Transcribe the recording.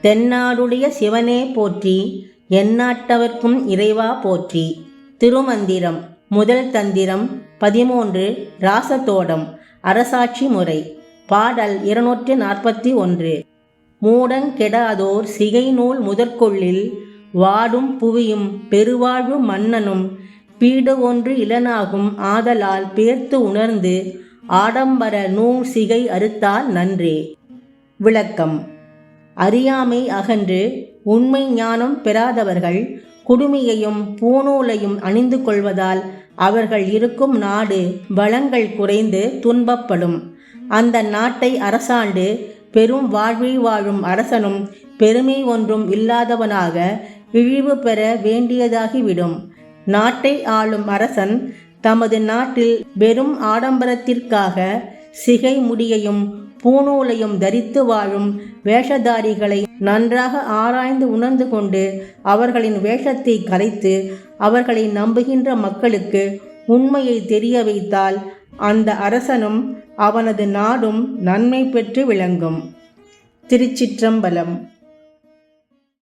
தென்னாடுடைய சிவனே போற்றி, எந்நாட்டவர்க்கும் இறைவா போற்றி. திருமந்திரம். முதல் தந்திரம் 13. ராசதோடம். அரசாட்சி முறை. பாடல் 241. மூடங்கெடாதோர் சிகைநூல் முதற்கொள்ளில், வாடும் புவியும் பெருவாழ்வு மன்னனும் பீடு ஒன்று இலனாகும் ஆதலால் பேர்த்து உணர்ந்து, ஆடம்பர நூல் சிகை அறுத்தால் நன்றே. விளக்கம். அறியாமை அகன்று உண்மை ஞானம் பெறாதவர்கள் குடுமியையும் பூநூலையும் அணிந்து கொள்வதால் அவர்கள் இருக்கும் நாடு வளங்கள் குறைந்து துன்பப்படும். அந்த நாட்டை அரசாண்டு பெரும் வாழ்வில் வாழும் அரசனும் பெருமை ஒன்றும் இல்லாதவனாக இழிவு பெற வேண்டியதாகிவிடும். நாட்டை ஆளும் அரசன் தமது நாட்டில் வெறும் ஆடம்பரத்திற்காக சிகை முடியையும் பூநூலையும் தரித்து வாழும் வேஷதாரிகளை நன்றாக ஆராய்ந்து உணர்ந்து கொண்டு அவர்களின் வேஷத்தை கலைத்து அவர்களை நம்புகின்ற மக்களுக்கு உண்மையை தெரிய வைத்தால் அந்த அரசனும் அவனது நாடும் நன்மை பெற்று விளங்கும். திருச்சிற்றம்பலம்.